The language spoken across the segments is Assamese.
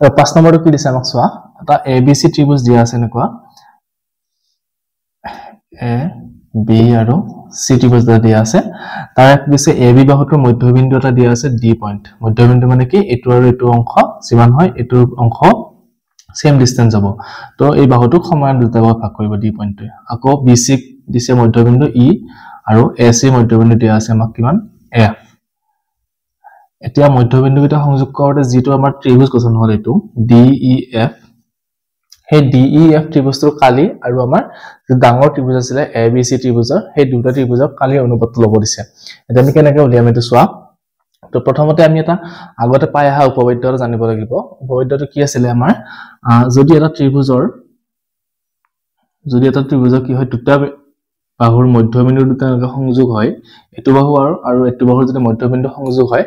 5 নম্বৰটো কি দিছে আমাক চোৱা এটা ABC ত্ৰিভুজ দিয়া আছে এনেকুৱা A B আৰু C ত্ৰিভুজ দিয়া আছে তাৰ এক দিছে AB বাহুটোৰ মধ্যবিন্দু এটা দিয়া আছে D পইণ্ট মধ্যবিন্দু মানে কি এটো আৰু এটো অংশ যিমান হয় এটোৰ অংশ সেম ডিসটেন্স যাব তো এই বাহুটোক সমান দুটা ভাগ ভাগ কৰিব D পইণ্টে আকৌ BC দিছে মধ্যবিন্দু E আৰু AC মধ্যবিন্দু দিয়া আছে আমাক কিমান F এতিয়া মধ্যবিন্দু এটা সংযোগ কৰোতে যেটো আমাৰ ত্ৰিভুজ গঠন হ'ল এটো DEF হে DEF ত্ৰিভুজৰ কালি আৰু আমাৰ যে ডাঙৰ ত্ৰিভুজ আছিল ABC ত্ৰিভুজৰ হে দুটা ত্ৰিভুজৰ কালি অনুপাত ল'ব দিছে এটা আমি কেনেকৈ উলিয়াম এটো চোৱা তো প্ৰথমতে আমি এটা আগতে পাই আহা উপপাদ্য জানিব লাগিব উপপাদ্যটো কি আছিল আমাৰ যদি এটা ত্ৰিভুজৰ কি হয় দুটা বাহুৰ মধ্যবিন্দু দুটা সংযোগ হয় এটো বাহু আৰু এটো বাহুৰ যদি মধ্যবিন্দু সংযোগ হয়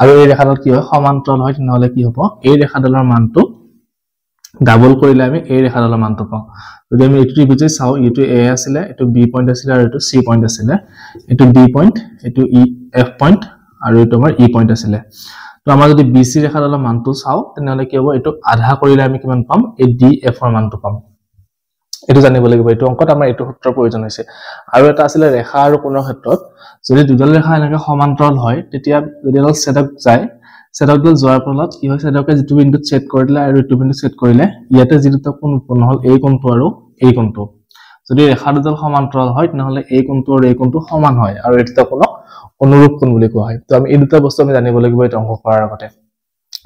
আৰু এই ৰেখাডাল কি হয় সমান্তৰাল হয় নহলে কি হ'ব এই ৰেখাডালৰ মানটো ডাবল কৰিলে আমি এই ৰেখাডালৰ মানটো পাওঁ যদি আমি এটো ত্ৰিভুজে চাও এটো A আছিল এটো B পইণ্ট আছিল আৰু এটো C পইণ্ট আছিল এটো D পইণ্ট এটো F পইণ্ট আৰু এটো আমাৰ E পইণ্ট আছিল তো আমাৰ যদি BC ৰেখাডালৰ মানটো চাও তেনেহলে কি হ'ব এটো আধা কৰিলে আমি কিমান পাম এই DF ৰ মানটো পাম এটো জানিব লাগিব এটো অংকত আমাৰ এটো সূত্ৰৰ প্ৰয়োজন হৈছে আৰু এটা আছিল ৰেখা আৰু কোণৰ ক্ষেত্ৰত যদি দুডাল ৰেখা এনেকৈ সমান্তৰাল হয় তেতিয়া যদি এডাল ছেদক যায় ছেদকডাল যোৱাৰ ফলত কি হয় ছেদকে যেটো বিন্দুত ছেদ কৰিলে আৰু এটো বিন্দুত ছেদ কৰিলে ইয়াতে যেটো কোণ উৎপন্ন হ'ল এই কোণটো আৰু এই কোণটো যদি ৰেখা দুডাল সমান্তৰাল হয় তেনেহলে এই কোণটো আৰু এই কোণটো সমান হয় আৰু এটা কোণক অনুৰূপ কোণ বুলি কোৱা হয় তো আমি এই দুটা বস্তু আমি জানিব লাগিব এই অংক কৰাৰ আগতে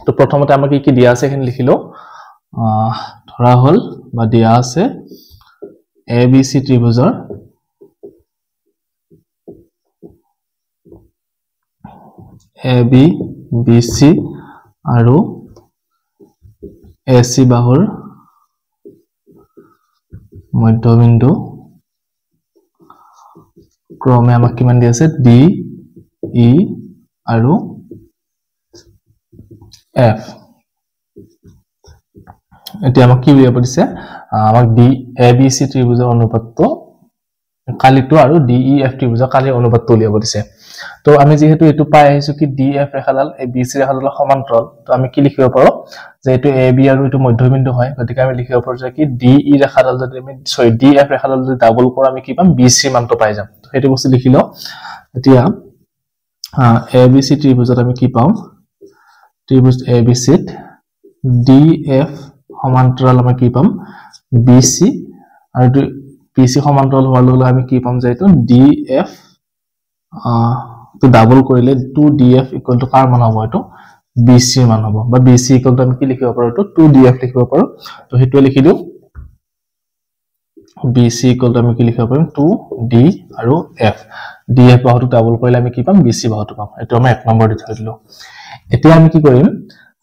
তো প্ৰথমতে আমাক কি দিয়া আছে এখানে লিখিলো ধৰা হ'ল বা দিয়া আছে ABC ত্ৰিভুজৰ AB BC আৰু AC বাহুৰ মধ্যবিন্দু ক্ৰমে আমাক কিমান দি আছে D E আৰু F এতিয়া আমাক কি উলিয়াব দিছে আমাক ABC ত্ৰিভুজৰ অনুপাতটো কালিটো আৰু DEF ত্ৰিভুজৰ কালি অনুপাতটো উলিয়াব দিছে তো আমি যেহেতু এটো পাই আহিছো কি DF ৰেখাডাল ABC ৰেখাডালৰ সমান্তৰাল তো আমি কি লিখিব পাৰো যে এটো AB আৰু এটো মধ্যবিন্দু হয় গতিকে আমি লিখিব পাৰো যে কি DE ৰেখাডাল যদি আমি DF ৰেখাডাল যদি ডাবল কৰো আমি কি পাম BC মানটো পাই যাম তো হেতু বস্তু লিখিলো এতিয়া ABC ত্ৰিভুজত আমি কি পাম ত্ৰিভুজ ABC ত DF সমান্তৰাল আমি কি পাম BC আৰু BC সমান্তৰাল হোৱাৰ লগে আমি কি পাম যে এটো DF তো ডাবল কৰিলে 2DF = কাৰ মান হ'ব এটো BC মান হ'ব বা BC = আমি কি লিখিব পাৰো এটো 2DF লিখিব পাৰো তো হেতু লিখি দিও BC = আমি কি লিখিব পাৰিম 2D আৰু F DF বাহুটো ডাবল কৰিলে আমি কি পাম BC বাহুটো পাম এটো আমি 1 নম্বৰ দি থৈ দিলো এতিয়া আমি কি কৰিম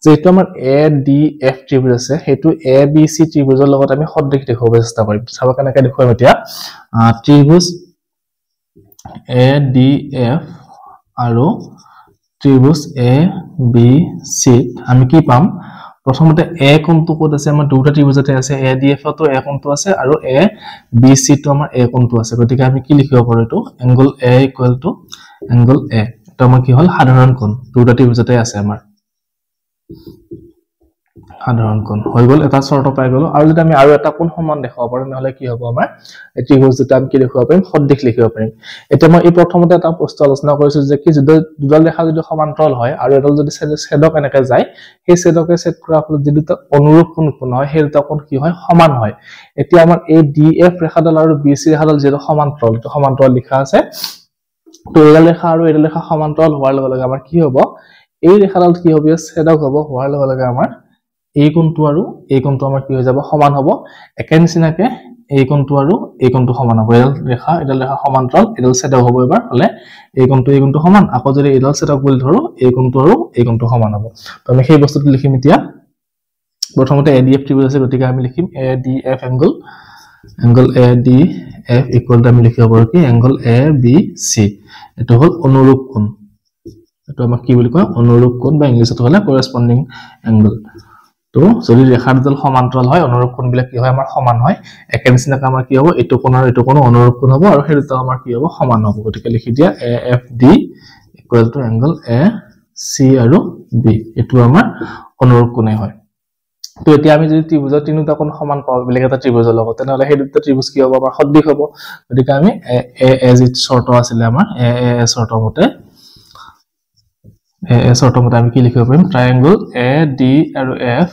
যে এটো আমাৰ ADF ত্ৰিভুজ আছে হেতু ABC ত্ৰিভুজৰ লগত আমি সদৃশ দেখুৱাব চেষ্টা কৰিম চাবা কেনেকৈ দেখুৱাম এতিয়া ত্ৰিভুজ ADF আৰু ত্ৰিভুজ ABC আমি কি পাম প্ৰথমতে A কোণটো ক'ত আছে আমাৰ দুটা ত্ৰিভুজতে আছে ADF তো A কোণটো আছে আৰু ABC তো আমাৰ A কোণটো আছে গতিকে আমি কি লিখিব পাৰো এটো এংগল A = এংগল A তো আমাৰ কি হ'ল সাধাৰণ কোণ দুটা ত্ৰিভুজতে আছে আমাৰ সাধাৰণ কোণ হৈ গল এটা শৰ্ত পাই গলো আৰু যদি আমি আৰু এটা কোণ সমান দেখাব পাৰো নহলে কি হ'ব আমাৰ এই ত্ৰিভুজটো আমি কি লিখিব পাৰিম সদৃশ লিখিব পাৰিম এতিয়া মই এই প্ৰথমতে এটা প্ৰশ্ন আলোচনা কৰিছো যে কি যদি দুডাল ৰেখা যদি সমান্তৰাল হয় আৰু এডাল যদি ছেদক এনেকৈ যায় সেই ছেদকে ছেদ কৰাৰ ফলত যদি দুটা অনুৰূপ কোণ উৎপন্ন হয় সেই দুটা কোণ কি হয় সমান হয় এতিয়া আমাৰ এই DF ৰেখাডাল আৰু BC ৰেখাডাল যেটো সমান্তৰাল তো সমান্তৰাল লিখা আছে তো এডাল ৰেখা আৰু এডাল ৰেখা সমান্তৰাল হোৱাৰ লগে আমাৰ কি হ'ব এই ৰেখাডাল কি হ'ব ছেদক হ'ব হোৱাৰ লগে আমাৰ এই কোণটো আৰু এই কোণটো আমাৰ কি হৈ যাব সমান হ'ব একেনিচিনাকে এই কোণটো আৰু এই কোণটো সমান হ'ব এডাল ৰেখা সমান্তৰাল এডাল ছেদক হ'ব এবাৰ হলে এই কোণটো সমান আকৌ যদি এডাল ছেদক বুলি ধৰো এই কোণটো আৰু এই কোণটো সমান হ'ব তো আমি সেই বস্তুটো লিখিম এতিয়া প্ৰথমতে ADF ত্ৰিভুজ আছে গতিকে আমি লিখিম ADF এংগল ADF = আমি লিখিব পাৰো কি এংগল ABC এটো হ'ল অনুৰূপ কোণ এটো আমাক কি বুলি কয় অনুৰূপ কোণ বা ইংলিশত হলে কৰেসপন্ডিং এংগল তো যদি ৰেখা দুডাল সমান্তৰাল হয় অনুৰূপ কোণ বিলাক কি হয় আমাৰ সমান হয় একেনিচিনাকৈ আমাৰ কি হ'ব এটো কোণ আৰু এটো কোণ অনুৰূপ কোণ হ'ব আৰু হেতু আমাৰ কি হ'ব সমান হ'ব গতিকে লিখি দিয়া AFD = এংগল AC আৰু B এটো আমাৰ অনুৰূপ কোণে হয় তো এতিয়া আমি যদি ত্ৰিভুজৰ তিনিটা কোণ সমান পাওঁ বেলেগ এটা ত্ৰিভুজৰ লগত তেনেহলে সেই দুটা ত্ৰিভুজ কি হ'ব আমাৰ সদৃশ হ'ব গতিকে আমি এ যি শৰ্ত আছিলে আমাৰ এ শৰ্ত মতে আমি কি লিখিব পাৰিম ট্ৰায়াঙ্গল এ ডি আৰু এফ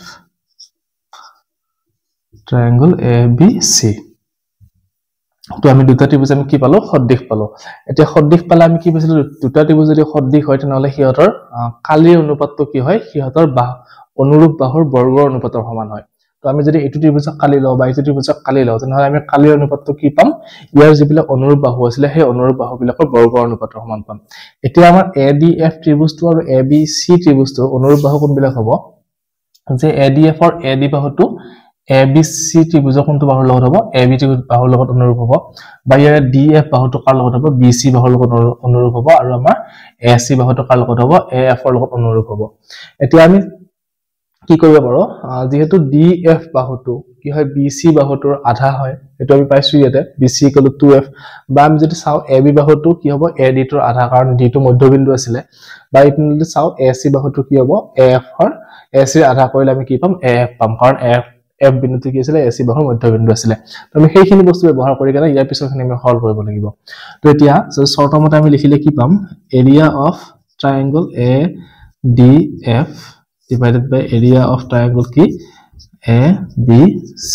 ট্ৰায়াঙ্গল এ বি সি তো আমি দুটা ত্ৰিভুজ আমি কি পালো সদৃশ পালো এতিয়া সদৃশ পালে আমি কি পাইছিলো দুটা ত্ৰিভুজ যদি সদৃশ হয় তেনেহলে সিহঁতৰ কালিৰ অনুপাতটো কি হয় সিহঁতৰ অনুৰূপ বাহুৰ বৰ্গৰ অনুপাতৰ সমান হয় তো আমি যদি এইটো ত্ৰিভুজক কালি লওঁ বা এইটো ত্ৰিভুজক কালি লওঁ তেনেহলে আমি কালিৰ অনুপাতটো কি পাম ইয়াৰ যিবিলাক অনুৰূপ বাহু আছিলে সেই অনুৰূপ বাহুবিলাকৰ বৰ্গৰ অনুপাতৰ সমান পাম এতিয়া আমাৰ এ ডি এফ ত্ৰিভুজটো আৰু এ বি সি ত্ৰিভুজটোৰ অনুৰূপ বাহু কোনবিলাক হ'ব যে এ ডি এফৰ এ ডি বাহুটো এ বি সি ত্ৰিভুজৰ কোনটো বাহুৰ লগত হ'ব এ বি বাহুৰ লগত অনুৰূপ হ'ব বা ইয়াৰ ডি এফ বাহুটো কাৰ লগত হ'ব বি সি বাহুৰ লগত অনুৰূপ হ'ব আৰু আমাৰ এ সি বাহুটো কাৰ লগত হ'ব এ এফৰ লগত অনুৰূপ হ'ব এতিয়া আমি কি কৰিব পাৰো যেহেতু ডি এফ বাহুটো কি হয় বি সি বাহুটোৰ আধা হয় এটো আমি পাইছো ইয়াতে বি সি = 2f বা আমি যদি চাও এ বি বাহুটো কি হ'ব এ ডি টোৰ আধা কাৰণ ডি টো মধ্যবিন্দু আছিলে বা ইপিনে যদি চাও এ সি বাহুটো কি হ'ব এ এফ ৰ এ সি আধা কৰিলে আমি কি পাম এ এফ পাম কাৰণ এফ বিন্দুটো কি আছিলে এ সি বাহুৰ মধ্যবিন্দু আছিলে তো আমি সেইখিনি বস্তু ব্যৱহাৰ কৰি কেনে ইয়াৰ পিছৰখিনি আমি সৰল কৰিব লাগিব তো এতিয়া শৰ্ত মতে আমি লিখিলে কি পাম area of triangle A D F divided by area of triangle ki A B C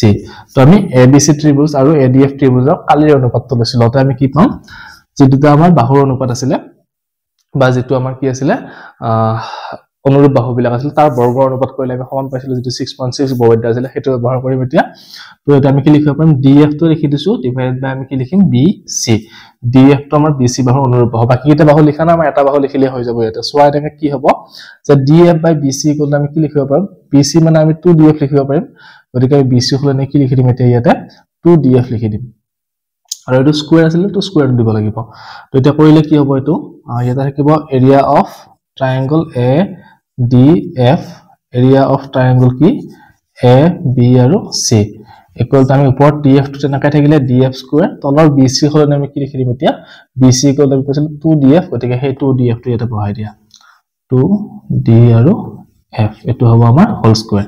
তো আমি A B C ত্ৰিভুজ আৰু A D F ত্ৰিভুজৰ কালিৰ অনুপাতটো লৈছিলো তো আমি কি পাম যেটো আমাৰ বাহুৰ অনুপাত আছিলে বা যেটো আমাৰ কি আছিলে অনুৰূপ বাহু বিলাক আছিল তাৰ বৰ্গৰ অনুপাত কৰিলে আমি সমান পাইছিলো যেটো 6.6 বৰ্গ আছিলে হেতু ব্যৱহাৰ কৰিম এতিয়া তো এটা আমি কি লিখিব পাৰিম DF তো লিখি দিছো ডিভাইড বাই আমি কি লিখিম BC DF তো আমাৰ BC বাহুৰ অনুৰূপ বাহু বাকি এটা বাহু লিখা না আমাৰ এটা বাহু লিখিলে হৈ যাব এটা সো এটা কি হ'ব যে DF বাই BC কোন আমি কি লিখিব পাৰিম BC মানে আমি 2DF লিখিব পাৰিম গতিকে আমি BC হলে কি লিখি দিম এতিয়া ইয়াতে 2DF লিখি দিম আৰু এটো স্কয়াৰ আছিল তো স্কয়াৰ দিব লাগিব তো এটা কৰিলে কি হ'ব এটো ইয়াতে থাকিব area of triangle A D F area of ট্ৰায়াঙ্গল কি এ বি আৰু সি ইকুয়াল টু আমি ওপৰত ডিএফ টো তেনেকৈ থাকিলে ডিএফ স্কয়াৰ তলৰ বিসি হলে আমি কি লিখি দিম এতিয়া বিসি ইকুয়াল টু কৈছিল 2df গতিকে সেই 2df টো এটা বহাই দিয়া 2d আৰু f এটো হ'ব আমাৰ হোল স্কয়াৰ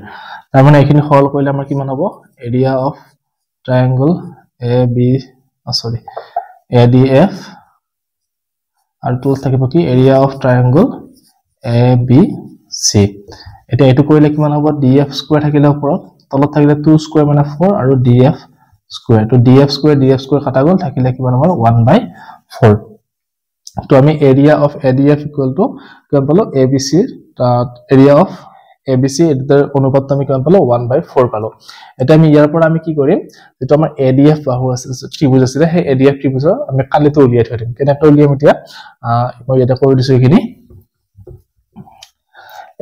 তাৰ মানে এখিনি সৰল কৰিলে আমাৰ কিমান হ'ব area of triangle A B ADF আৰু টুল থাকিব কি এৰিয়া অফ ট্ৰায়াঙ্গল ABC এটা এটো কৰিলে কিমান হ'ব DF স্কয়াৰ থাকিলে ওপৰত তলত থাকিলে 2 স্কয়াৰ মানে 4 আৰু DF স্কয়াৰ তো DF স্কয়াৰ কাটা গল থাকিলে কিমান হ'ব 1/4 তো আমি area of ADF equal to কিমান পালো ABC এৰিয়া অফ ABC এৰ অনুপাত আমি কিমান পালো 1/4 পালো এটা আমি ইয়াৰ পৰা আমি কি কৰিম যেটো আমাৰ ADF বাহু আছে ত্ৰিভুজ আছে সেই ADF ত্ৰিভুজৰ আমি কালিটো উলিয়াই থৈ দিম কেনেকৈ উলিয়াম এতিয়া মই এটা কৰি দিছো এখিনি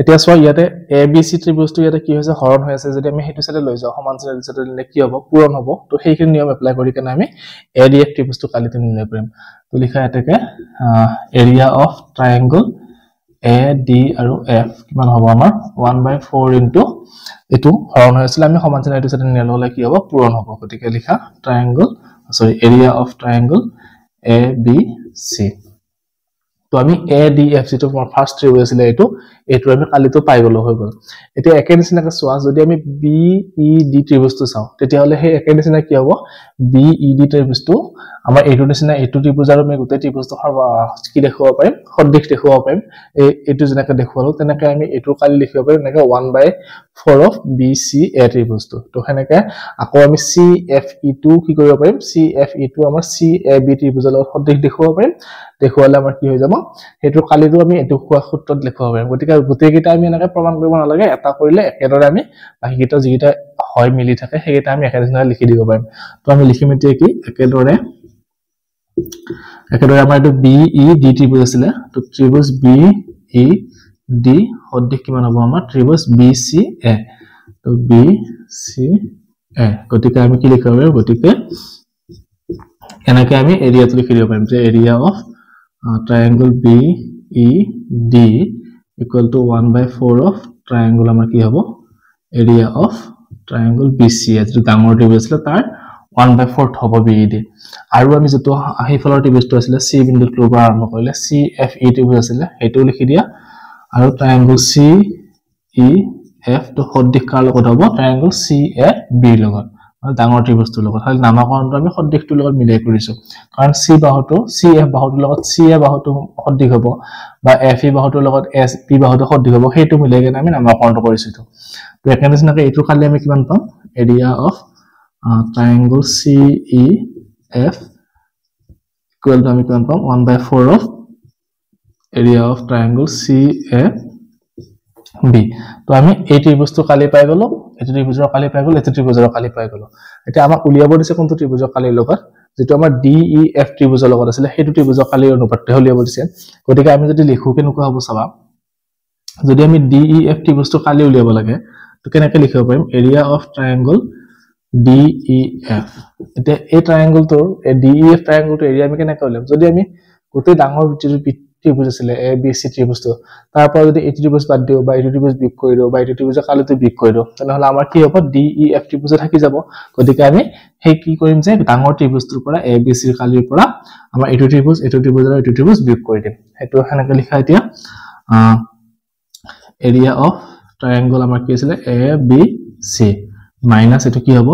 এতিয়া সো ইয়াতে ABC ত্ৰিভুজটো ইয়াতে কি হৈছে হৰণ হৈ আছে যদি আমি হেতু সাইডে লৈ যাও সমান সাইডে দিলে কি হ'ব পূৰণ হ'ব তো সেইখিনি নিয়ম এপ্লাই কৰি কেনে আমি ADF ত্ৰিভুজটো কালিটো নিৰ্ণয় কৰিম তো লিখা এটাকে এৰিয়া অফ ট্ৰায়াঙ্গল A D আৰু F কিমান হ'ব আমাৰ 1/4 ইনটু এটো হৰণ হৈ আছিল আমি সমান সাইডে এটো সাইডে নিলে হলে কি হ'ব পূৰণ হ'ব গতিকে লিখা ট্ৰায়াঙ্গল এৰিয়া অফ ট্ৰায়াঙ্গল ABC তো আমি ADF যেটো ফার্স্ট ত্রিভুজ আছিল এটো আমি কালিটো পাই গলো হৈ গল এতিয়া একে নিচিনাকৈ সোৱা যদি আমি BED ত্ৰিভুজটো চাও তেতিয়া হলে সেই একে নিচিনা কি হ'ব BED ত্ৰিভুজটো আমাৰ এটো নিচিনা এটো ত্ৰিভুজ আৰু আমি গোটেই ত্ৰিভুজটো কি দেখুৱা পাৰিম সদৃশ দেখুৱা পাৰিম এটো যেনেকৈ দেখুৱালো তেনেকৈ আমি এটো কালি লিখিব পাৰিম এনেকৈ 1/4 অফ BCA ত্ৰিভুজটো তো হেনেকৈ আকৌ আমি CFE2 কি কৰিব পাৰিম CFE2 আমাৰ CAB ত্ৰিভুজৰ লগত সদৃশ দেখুৱা পাৰিম দেখুৱালে আমাৰ কি হৈ যাব হেতু কালিটো আমি এটো খোৱা সূত্ৰত লিখব পাৰিম গতিকে গোটেই কিটা আমি এনেকৈ প্ৰমাণ কৰিব নালাগে এটা কৰিলে একেদৰে আমি বাকি কিটা যিটা হয় মিলি থাকে সেইটা আমি একেদৰে লিখি দিব পাৰিম তো আমি লিখিম এতিয়া কি একেদৰে আমাৰ এটো BED ত্ৰিভুজ আছিল তো ত্ৰিভুজ BED সদৃশ কিমান হ'ব আমাৰ ত্ৰিভুজ BCA তো BCA গতিকে আমি কি লিখিব পাৰিম গতিকে এনেকৈ আমি এৰিয়াটো লিখি দিব পাৰিম যে area of triangle BED equal to 1/4 of triangle আমাৰ কি হ'ব area of triangle BCA যেটো ডাঙৰ ত্ৰিভুজ আছিল তাৰ 1/4 হ'ব BED আৰু আমি যেটো আহিফলৰ ত্ৰিভুজটো আছিল C বিন্দুত লৈ আৰম্ভ কৰিলে CFE ত্ৰিভুজ আছিল হেতু লিখি দিয়া আৰু triangle CEF এফ তো সদৃশ কাৰ লগত হ'ব ট্ৰায়াঙ্গল চি এ বি লগত মানে ডাঙৰ ত্ৰিভুজটোৰ লগত খালি নামকৰণটো আমি সদৃশটোৰ লগত মিলাই কৰিছো কাৰণ চি বাহুটো চি এফ বাহুটোৰ লগত চি এ বাহুটো সদৃশ হ'ব বা এফ ই বাহুটোৰ লগত এছ পি বাহুটো সদৃশ হ'ব সেইটো মিলাই কেনে আমি নামকৰণটো কৰিছো তো একেনে নিচিনাকৈ এইটো খালি আমি কিমান পাম area of triangle CEF equal to আমি কিমান পাম 1/4 of area of triangle CAB তো আমি এই ত্ৰিভুজটো কালি পাই গলো এটো ত্ৰিভুজৰ কালি পাই গলো এটো ত্ৰিভুজৰ কালি পাই গলো এটা আমাক উলিয়াব দিছে কোনটো ত্ৰিভুজৰ কালিৰ লগত যেটো আমাৰ DEF ত্ৰিভুজৰ লগত আছিল হেতু ত্ৰিভুজৰ কালিৰ অনুপাতটো উলিয়াব দিছে গতিকে আমি যদি লিখো কেনেকুৱা হ'ব চাবা যদি আমি DEF ত্ৰিভুজটো কালি উলিয়াব লাগে তো কেনেকৈ লিখিব পাৰিম area of triangle DEF এটা এই ট্ৰায়াঙ্গলটোৰ এই DEF ট্ৰায়াঙ্গলটোৰ এৰিয়া আমি কেনেকৈ উলিয়াম যদি আমি গোটেই ডাঙৰ ত্ৰিভুজ আছিল ABC ত্ৰিভুজটো তাৰ পৰা যদি এই ত্ৰিভুজ বাদ দিও বা এই ত্ৰিভুজ বিয়োগ কৰি দিও বা এই ত্ৰিভুজৰ কালিটো বিয়োগ কৰি দিও তেনেহলে আমাৰ কি হ'ব DEF ত্ৰিভুজ থাকি যাব গতিকে আমি সেই কি কৰিম যে ডাঙৰ ত্ৰিভুজটোৰ পৰা ABC ৰ কালিৰ পৰা আমাৰ এইটো ত্ৰিভুজ আৰু এইটো ত্ৰিভুজ বিয়োগ কৰি দিম হেতু হেনেকৈ লিখা এতিয়া এৰিয়া অফ ট্ৰায়াঙ্গল আমাৰ কি আছিল ABC মাইনাস এটো কি হ'ব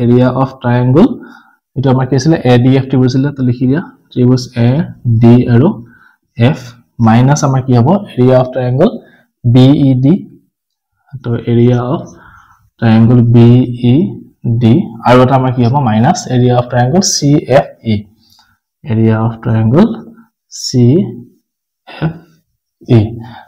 এৰিয়া অফ ট্ৰায়াঙ্গল এটো আমাৰ কি আছিল ADF ত্ৰিভুজ আছিল তো লিখি দিয়া ত্ৰিভুজ AD আৰু F মাইনাস আমাৰ কি হ'ব এৰিয়া অফ ট্ৰায়াঙ্গল BED তো এৰিয়া অফ ট্ৰায়াঙ্গল BED আৰু এটা আমাৰ কি হ'ব minus area of ট্ৰায়াঙ্গল CFE area of ট্ৰায়াঙ্গল CFE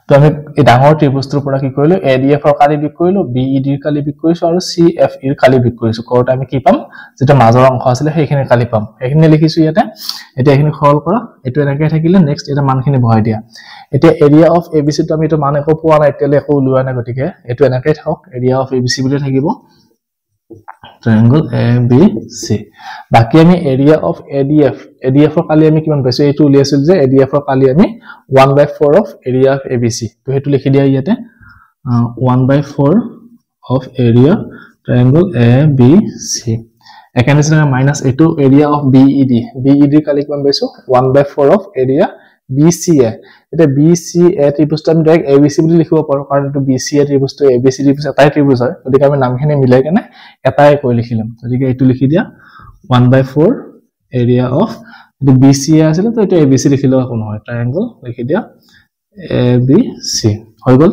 তো আমি এই ডাঙৰ ত্ৰিভুজটোৰ পৰা কি কৰিলো ADF ৰ কালি বিক কৰিলো BED ৰ কালি বিক কৰিছো আৰু CFE ৰ কালি বিক কৰিছো কৰতে আমি কি পাম যেটা মাজৰ অংশ আছিল সেইখিনি কালি পাম এইখিনি লিখিছো ইয়াতে এটা এইখিনি সৰল কৰা এটো এনেকৈ থাকিলে নেক্সট এটা মানখিনি বহাই দিয়া এটা এৰিয়া অফ ABC তো আমি এটো মান একো পোৱা নাই তেলে একো উলোৱা নাই গতিকে এটো এনেকৈ থাকক এৰিয়া অফ ABC বুলি থাকিব triangle ABC বাকি আমি এৰিয়া অফ ADF ৰ কালি আমি কিমান পাইছো এটো উলিয়াছিল যে ADF ৰ কালি আমি 1/4 of area of ABC তো হেতু লিখি দিয়া ইয়াতে 1/4 of area triangle ABC এখানে আছে মাইনাস এটো area of BED কালি কিমান পাইছো 1/4 of area BCA এটা BCA ত্ৰিভুজটো আমি ডাইৰেক্ট ABC বুলি লিখিব পাৰো কাৰণ এটো BCA ত্ৰিভুজটো ABC ত্ৰিভুজ এটাই ত্ৰিভুজ হয় গতিকে আমি নামখিনি মিলাই কেনে এটাই কৈ লিখিলাম গতিকে এটো লিখি দিয়া 1/4 area of the BCA আছিল তো এটা ABC লিখিলো কোন হয় ট্ৰায়াঙ্গল লিখি দিয়া ABC হৈ গল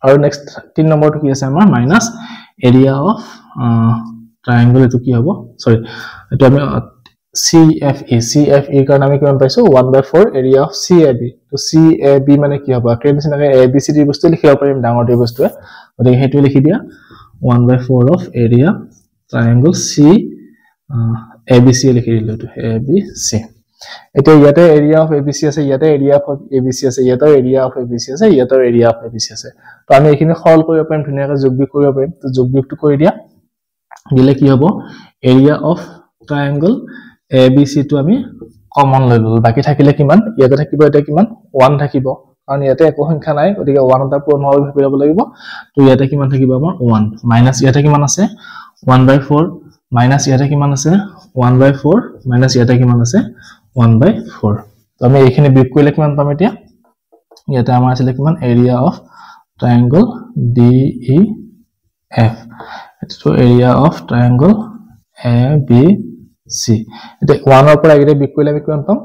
আৰু নেক্সট 3 নম্বৰটো কি আছে আমাৰ মাইনাস এৰিয়া অফ ট্ৰায়াঙ্গল এটো কি হ'ব সৰি এটো আমি CFE কাৰণ আমি কিমান পাইছো 1/4 এৰিয়া অফ CAB তো CAB মানে কি হ'ব ক্ৰেডিশনাকে ABC ত্ৰিভুজটো লিখিব পাৰিম ডাঙৰ ত্ৰিভুজটো গতিকে হেতু লিখি দিয়া 1/4 of area triangle ABC লিখি দিলো তো ABC এটা ইয়াতে এৰিয়া অফ ABC আছে ইয়াতে এৰিয়া অফ ABC আছে ইয়াতে এৰিয়া অফ ABC আছে ইয়াতে এৰিয়া অফ ABC আছে তো আমি এখিনি সৰল কৰিব পাৰিম ধুনিয়াকৈ যোগ বিয়োগ কৰিব পাৰিম তো যোগ বিয়োগটো কৰি দিয়া দিলে কি হ'ব এৰিয়া অফ ট্ৰায়াঙ্গল ABC তো আমি কমন লৈ ললো বাকি থাকিলে কিমান ইয়াতে থাকিব এটা কিমান 1 থাকিব কাৰণ ইয়াতে একো সংখ্যা নাই গতিকে 1 এটা পূৰণ হ'ব ভাবি ল'ব লাগিব তো ইয়াতে কিমান থাকিব আমাৰ 1 মাইনাস ইয়াতে কিমান আছে 1/4 মাইনাস ইয়াতে কিমান আছে 1/4 মাইনাস ইয়াতে কিমান আছে 1/4 তো আমি এইখিনি বিয়োগ কৰিলে কিমান পাম এতিয়া ইয়াতে আমাৰ আছিল কিমান এৰিয়া অফ ট্ৰায়াঙ্গল DEF এটো এৰিয়া অফ ট্ৰায়াঙ্গল ABC এটা 1 ৰ পৰা এগিৰে বিয়োগ কৰিলে আমি কিমান পাম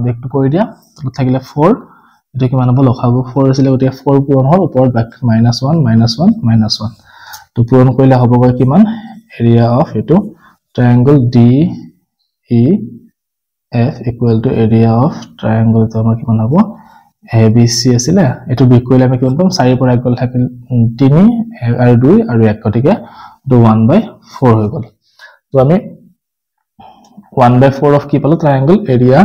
বিয়োগটো কৰি দিয়া তো থাকিলে 4 এটা কিমান হ'ব লখাব 4 আছিল গতিয়া 4 পূৰণ হ'ল ওপৰত বাকি -1 তো পূৰণ কৰিলে হ'ব গৈ কিমান এৰিয়া অফ এটো ট্ৰায়াঙ্গল DEF equal to area of triangle তো আমাৰ কিমান হ'ব ABC আছিল এটো বিয়োগ কৰিলে আমি কিমান পাম 4 পৰা 1 গল থাকিল 3 আৰু 2 আৰু 1 গতিকে 1/4 হৈ গল তো আমি 1/4 of কি পালো ট্ৰায়াঙ্গল এৰিয়া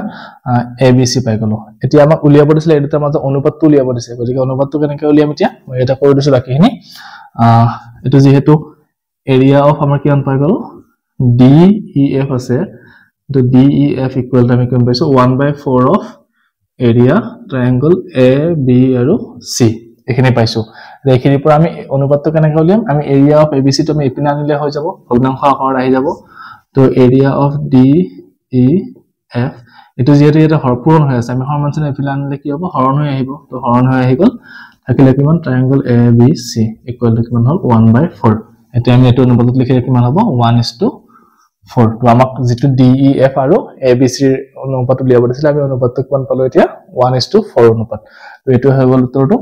ABC পাই গলো এতিয়া আমাক উলিয়াব দিছিল এটো মাজে অনুপাতটো উলিয়াব দিছে গতিকে অনুপাতটো কেনেকৈ উলিয়াম এতিয়া মই এটা কৰি দিছো বাকিখিনি এটো যেহেতু এৰিয়া অফ আমাৰ কিমান পাই গলো DEF আছে তো DEF equal to আমি কিমান পাইছো 1/4 of area triangle AB আৰু C এখানে পাইছো এইখিনিৰ পৰা আমি অনুপাতটো কেনেকৈ উলিয়াম আমি এৰিয়া অফ ABC তো আমি এপিনে আনিলে হৈ যাব ভগ্নাংশ আকাৰত আহি যাব তো এৰিয়া অফ DEF এটো যেহেতু এটা পূৰণ হৈ আছে আমি হৰণ চিন এফালে আনিলে কি হ'ব হৰণ হৈ আহিব তো হৰণ হৈ আহি গল থাকিলে কিমান ট্ৰায়াঙ্গল ABC ইকুৱেল টু কিমান হ'ল 1/4 এতিয়া আমি এটো অনুপাতত লিখিলে কিমান হ'ব 1:4 তো আমাক যেটো DEF আৰু ABC ৰ অনুপাত উলিয়াব দিছিল আমি অনুপাতটো কিমান পালো এতিয়া 1:4 অনুপাত তো এটো হৈ গল উত্তৰটো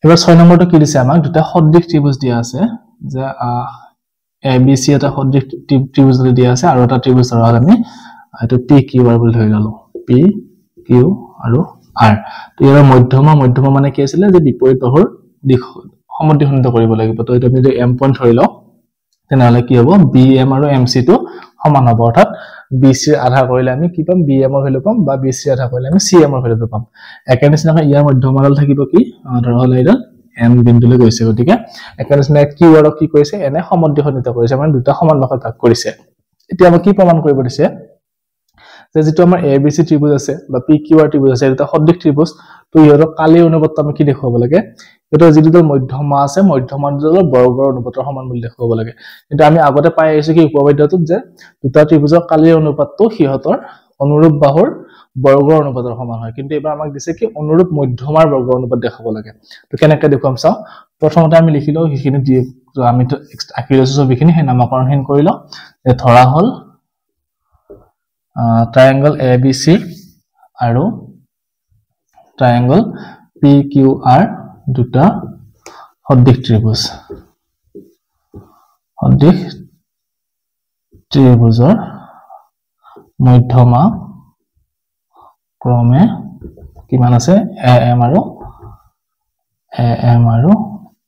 এবাৰ 6 নম্বৰটো কি দিছে আমাক দুটা সদৃশ ত্ৰিভুজ দিয়া আছে যে ABC এটা সদৃশ ত্ৰিভুজ দিয়া আছে আৰু এটা ত্ৰিভুজ ধৰা আমি এটো PQR বুলি ধৰি ললো PQ আৰু R তো ইয়াৰ মধ্যমা মানে কি আছিল যে বিপৰীত বাহুৰ দিশ সমদ্বিখণ্ডিত কৰিব লাগিব তো এটা আমি যদি M পইণ্ট ধৰি লও তেনেহলে কি হ'ব BM আৰু MC টো সমান হ'ব অৰ্থাৎ BC ৰ আধা কৰিলে আমি কি পাম BM ৰ ভ্যালু পাম বা BC ৰ আধা কৰিলে আমি CM ৰ ভ্যালু পাম একে নিচিনাকৈ ইয়াৰ মধ্যমাডাল থাকিব কি ধৰা হলে এটা M বিন্দুলৈ গৈছে গতিকে একে নিচিনাকৈ Q আৰু কি কৰিছে এনে সমদ্বিখণ্ডিত কৰিছে মানে দুটা সমান ভাগত ভাগ কৰিছে এতিয়া আমি কি প্ৰমাণ কৰিব দিছে যে যেটো আমাৰ ABC ত্ৰিভুজ আছে বা PQR ত্ৰিভুজ আছে এটা সদৃশ ত্ৰিভুজ তো ইয়াৰ কালি অনুপাতটো আমি কি দেখুৱাব লাগে এটা যেটো মধ্যমা আছে মধ্যমাৰ বৰ্গৰ অনুপাতৰ সমান বুলি দেখুৱাব লাগে কিন্তু আমি আগতে পাই আহিছো কি উপপাদ্যটোত যে দুটা ত্ৰিভুজৰ কালি অনুপাতটো হিহতৰ অনুৰূপ বাহুৰ বৰ্গৰ অনুপাতৰ সমান হয় কিন্তু এবাৰ আমাক দিছে কি অনুৰূপ মধ্যমাৰ বৰ্গৰ অনুপাত দেখাব লাগে তো কেনেকৈ দেখুৱাম চাও প্ৰথমতে আমি লিখিলো হিখিনি দি আমি তো আকি লৈছো সবিখিনি হে নামকৰণহীন কৰিলো যে ধৰা হল triangle ABC আৰু triangle PQR দুটা সদৃশ ত্ৰিভুজৰ মধ্যমা ক্ৰমে কিমান আছে AM আৰু